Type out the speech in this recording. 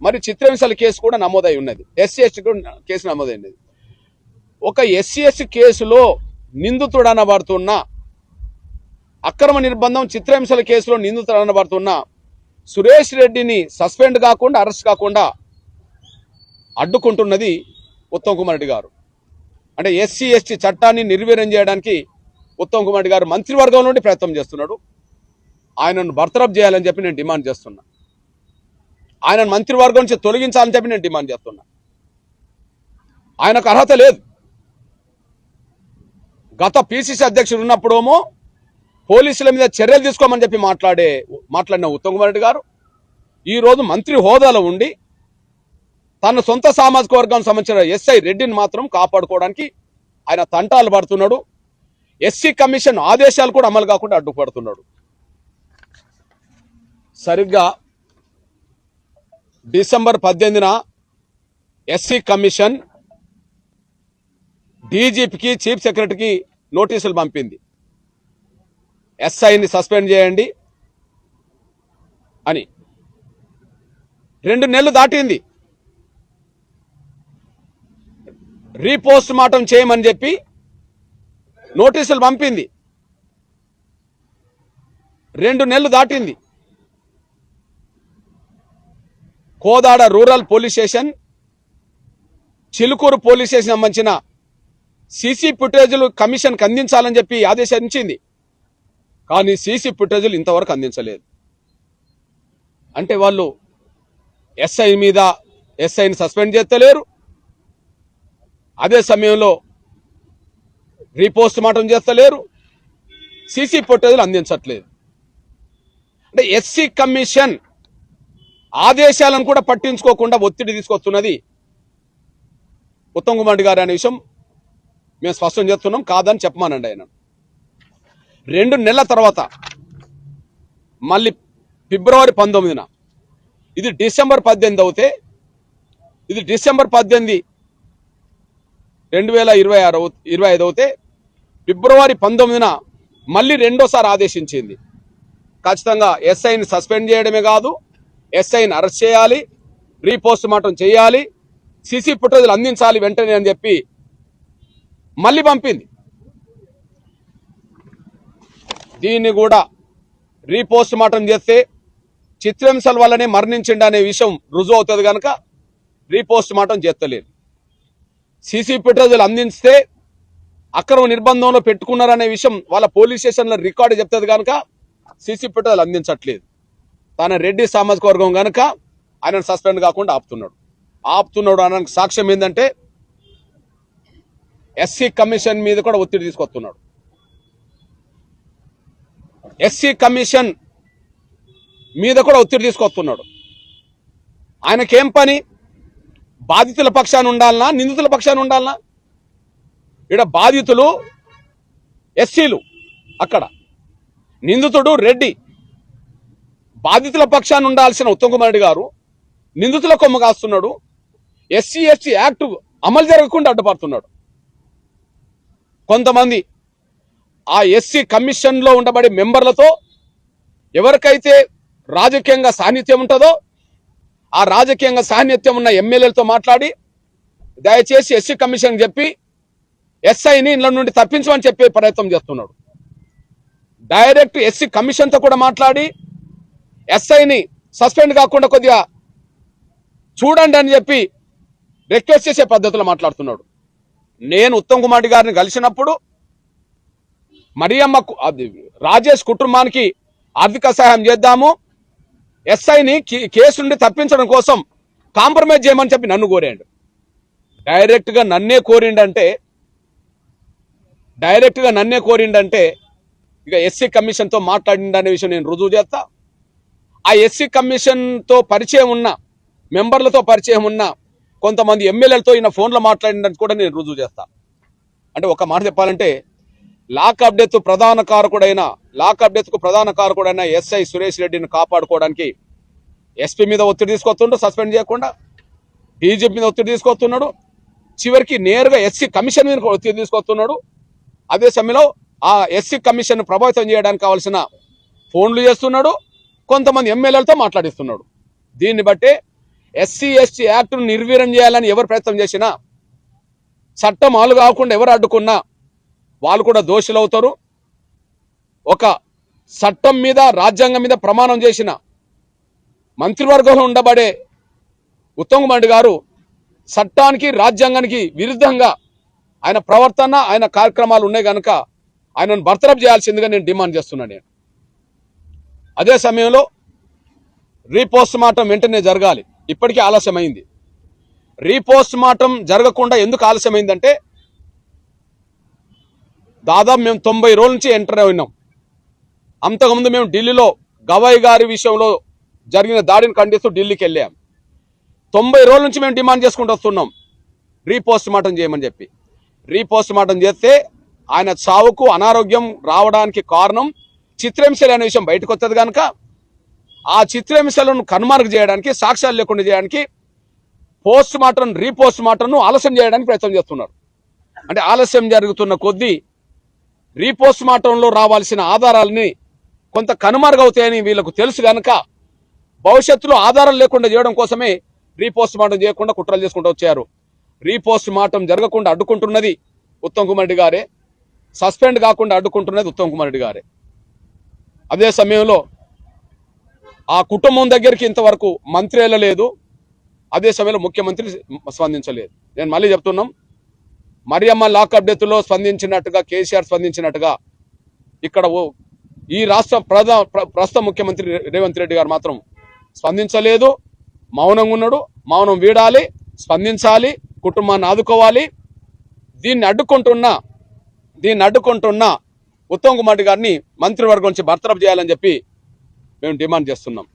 మరి చిత్రహింసల కేసు కూడా నమోదై ఉన్నది, ఎస్సీ ఎస్టీ కేసు నమోదైనది. ఒక ఎస్సీ ఎస్టీ కేసులో నిందితుడనబడుతున్న అక్రమ నిర్బంధం చిత్రహింసల కేసులో నిందితుడనబడుతున్న సురేష్ రెడ్డిని సస్పెండ్ కాకుండా అరెస్ట్ కాకుండా అడ్డుకుంటున్నది ఉత్తమ్ కుమార్ రెడ్డి గారు. అంటే ఎస్సీ ఎస్టీ చట్టాన్ని నిర్వీర్యం చేయడానికి ఉత్తమ్ కుమార్ రెడ్డి గారు మంత్రివర్గం నుండి ప్రయత్నం చేస్తున్నాడు. ఆయనను బర్తరఫ్ చేయాలని చెప్పి నేను డిమాండ్ చేస్తున్నా. ఆయనను మంత్రివర్గం నుంచి తొలగించాలని చెప్పి నేను డిమాండ్ చేస్తున్నా. ఆయనకు అర్హత లేదు. గత పిసిసి అధ్యక్షుడు ఉన్నప్పుడేమో పోలీసుల మీద చర్యలు తీసుకోమని చెప్పి మాట్లాడిన ఉత్తమ్ కుమార్ రెడ్డి గారు ఈరోజు మంత్రి హోదాలో ఉండి తన సొంత సామాజిక వర్గానికి సంబంధించిన ఎస్ఐ రెడ్డిని మాత్రం కాపాడుకోవడానికి ఆయన తంటాలు పడుతున్నాడు. ఎస్సీ కమిషన్ ఆదేశాలు కూడా అమలు కాకుండా అడ్డుపడుతున్నాడు. సరిగ్గా డిసెంబర్ 18న ఎస్సీ కమిషన్ డీజీపీకి చీఫ్ సెక్రటరీకి నోటీసులు పంపింది. ఎస్ఐని సస్పెండ్ చేయండి అని. 2 నెలలు దాటింది. రీపోస్ట్ మార్టం చేయమని చెప్పి నోటీసులు పంపింది. 2 నెలలు దాటింది. Kodad rural police station, Chilukur police station సంబంధించిన సీసీ ఫుటేజీలు కమిషన్కి అందించాలని చెప్పి ఆదేశించింది. కానీ సీసీ ఫుటేజీలు ఇంతవరకు అందించలేదు. అంటే వాళ్ళు ఎస్ఐని సస్పెండ్ చేస్తలేరు, అదే సమయంలో రీపోస్ట్ మార్టం చేస్తలేరు, సీసీ ఫుటేజీలు అందించట్లేదు. అంటే ఎస్సీ కమిషన్ ఆదేశాలను కూడా పట్టించుకోకుండా ఒత్తిడి తీసుకొస్తున్నది ఉత్తమ్ కుమార్ రెడ్డి గారు అనే విషయం మేము స్పష్టం చేస్తున్నాం. కాదని చెప్పమానండి ఆయన. 2 నెలల తర్వాత మళ్ళీ ఫిబ్రవరి 19న, ఇది డిసెంబర్ 18 అవుతే, ఇది డిసెంబర్ 18 2025 అవుతే ఫిబ్రవరి 19న మళ్ళీ రెండోసారి ఆదేశించింది. ఖచ్చితంగా ఎస్ఐని సస్పెండ్ చేయడమే కాదు, ఎస్ఐని అరెస్ట్ చేయాలి, రీపోస్ట్ మార్టం చేయాలి, సీసీ ఫుటేజీలు అందించాలి వెంటనే అని చెప్పి మళ్ళీ పంపింది. దీన్ని కూడా రీపోస్ట్ మార్టం చేస్తే చిత్రహింసల వల్లనే మరణించిండు అనే విషయం రుజువు అవుతుంది కనుక రీపోస్ట్ మార్టం చేస్తలేదు. సీసీ ఫుటేజీలు అందిస్తే అక్రమ నిర్బంధంలో పెట్టుకున్నారనే విషయం వాళ్ళ పోలీస్ స్టేషన్లో రికార్డు చెప్తుంది కనుక సీసీ ఫుటేజీలు అందించట్లేదు. తన రెడ్డి సామాజిక వర్గం కనుక ఆయనను సస్పెండ్ కాకుండా ఆపుతున్నాడు అనడానికి సాక్ష్యం ఏంటంటే ఎస్సీ కమిషన్ మీద కూడా ఒత్తిడి తీసుకొస్తున్నాడు. ఎస్సీ కమిషన్ మీద కూడా ఒత్తిడి తీసుకొస్తున్నాడు. ఆయనకేం పని? బాధితుల పక్షాన ఉండాలనా, నిందితుల పక్షాన ఉండాలనా? ఇక్కడ బాధితులు ఎస్సీలు, అక్కడ నిందితుడు రెడ్డి. బాధితుల పక్షాన ఉండాల్సిన ఉత్తమ్ కుమార్ రెడ్డి గారు నిందితుల కొమ్ము కాస్తున్నాడు. ఎస్సీ ఎస్టీ యాక్ట్ అమలు జరగకుండా అడ్డుపడుతున్నాడు. కొంతమంది ఆ ఎస్సీ కమిషన్లో ఉండబడే మెంబర్లతో ఎవరికైతే రాజకీయంగా సాన్నిధ్యం ఉంటుందో ఆ రాజకీయంగా సాన్నిధ్యం ఉన్న ఎమ్మెల్యేలతో మాట్లాడి దయచేసి ఎస్సీ కమిషన్ చెప్పి ఎస్ఐని ఇళ్ల నుండి తప్పించమని చెప్పే ప్రయత్నం చేస్తున్నాడు. డైరెక్ట్ ఎస్సీ కమిషన్తో కూడా మాట్లాడి ఎస్ఐని సస్పెండ్ కాకుండా కొద్దిగా చూడండి అని చెప్పి రిక్వెస్ట్ చేసే పద్ధతిలో మాట్లాడుతున్నాడు. నేను ఉత్తమ్ కుమార్ రెడ్డి గారిని కలిసినప్పుడు మరియమ్మ రాజేష్ కుటుంబానికి ఆర్థిక సహాయం చేద్దాము, ఎస్ఐని కేసు నుండి తప్పించడం కోసం కాంప్రమైజ్ చేయమని చెప్పి నన్ను కోరాడు. డైరెక్ట్గా నన్నే కోరిండంటే ఇక ఎస్సీ కమిషన్తో మాట్లాడిందనే విషయం నేను రుజువు చేస్తా. ఆ ఎస్సీ కమిషన్తో పరిచయం ఉన్న మెంబర్లతో పరిచయం ఉన్న కొంతమంది ఎమ్మెల్యేలతో ఈయన ఫోన్లో మాట్లాడిందని కూడా నేను రుజువు చేస్తా. అంటే ఒక మాట చెప్పాలంటే లాకప్ డెత్కు ప్రధాన కారకుడైన ఎస్ఐ సురేష్ రెడ్డిని కాపాడుకోవడానికి ఎస్పీ మీద ఒత్తిడి తీసుకొస్తున్నాడు, సస్పెండ్ చేయకుండా డీజీపీ మీద ఒత్తిడి తీసుకొస్తున్నాడు, చివరికి నేరుగా ఎస్సీ కమిషన్ మీద ఒత్తిడి తీసుకొస్తున్నాడు. అదే సమయంలో ఆ ఎస్సీ కమిషన్ ప్రభావితం చేయడానికి కావాల్సిన ఫోన్లు చేస్తున్నాడు, కొంతమంది ఎమ్మెల్యేలతో మాట్లాడిస్తున్నాడు. దీన్ని బట్టే ఎస్సీ ఎస్టీ యాక్ట్ను నిర్వీర్యం చేయాలని ఎవరు ప్రయత్నం చేసినా, చట్టం అమలు కాకుండా ఎవరు అడ్డుకున్నా వాళ్ళు కూడా దోషులు అవుతారు. ఒక చట్టం మీద రాజ్యాంగం మీద ప్రమాణం చేసిన మంత్రివర్గంలో ఉండబడే ఉత్తమ్ కుమార్ రెడ్డి గారు చట్టానికి రాజ్యాంగానికి విరుద్ధంగా ఆయన ప్రవర్తన ఆయన కార్యక్రమాలు ఉన్నాయి కనుక ఆయనను బర్తరఫ్ చేయాల్సిందిగా నేను డిమాండ్ చేస్తున్నాను. అదే సమయంలో రీపోస్ట్ మార్టం వెంటనే జరగాలి. ఇప్పటికీ ఆలస్యమైంది. రీపోస్ట్ మార్టం జరగకుండా ఎందుకు ఆలస్యమైందంటే దాదాపు మేము 90 రోజుల నుంచి ఎంటర్ అయినాం. అంతకుముందు మేము ఢిల్లీలో గవాయి గారి విషయంలో జరిగిన దాడిని ఖండిస్తూ ఢిల్లీకి వెళ్ళాం. 90 రోజుల నుంచి మేము డిమాండ్ చేసుకుంటూ వస్తున్నాం రీపోస్ట్ మార్టం చేయమని చెప్పి. రీపోస్ట్ మార్టం చేస్తే ఆయన చావుకు అనారోగ్యం రావడానికి కారణం చిత్రహింసలు అనే విషయం బయటకు వస్తుంది కనుక ఆ చిత్రహింసలను కనుమరుగు చేయడానికి, సాక్ష్యాలు లేకుండా చేయడానికి పోస్ట్ మార్టం రీపోస్ట్ మార్టంను ఆలస్యం చేయడానికి ప్రయత్నం చేస్తున్నారు. అంటే ఆలస్యం జరుగుతున్న కొద్దీ రీపోస్ట్ మార్టంలో రావాల్సిన ఆధారాలని కొంత కనుమరుగవుతాయని వీళ్ళకు తెలుసు కనుక భవిష్యత్తులో ఆధారం లేకుండా చేయడం కోసమే రీపోస్ట్ మార్టం చేయకుండా కుట్రలు చేసుకుంటూ వచ్చారు. రీపోస్ట్ మార్టం జరగకుండా అడ్డుకుంటున్నది ఉత్తమ్ కుమార్ రెడ్డి గారే, సస్పెండ్ కాకుండా అడ్డుకుంటున్నది ఉత్తమ్ కుమార్ రెడ్డి గారే. అదే సమయంలో ఆ కుటుంబం దగ్గరికి ఇంతవరకు మంత్రి వెళ్ళలేదు. అదే సమయంలో ముఖ్యమంత్రి స్పందించలేదు. నేను మళ్ళీ చెప్తున్నాం, మరియమ్మ లాకప్ డెత్లో స్పందించినట్టుగా కేసీఆర్ స్పందించినట్టుగా ఇక్కడ ఈ రాష్ట్ర ప్రస్తుత ముఖ్యమంత్రి రేవంత్ రెడ్డి గారు మాత్రం స్పందించలేదు. మౌనంగా ఉన్నాడు. మౌనం వీడాలి, స్పందించాలి, కుటుంబాన్ని ఆదుకోవాలి. దీన్ని అడ్డుకుంటున్న ఉత్తమ్ కుమార్ రెడ్డి గారిని మంత్రివర్గం నుంచి బర్తరఫ్ చేయాలని చెప్పి మేము డిమాండ్ చేస్తున్నాం.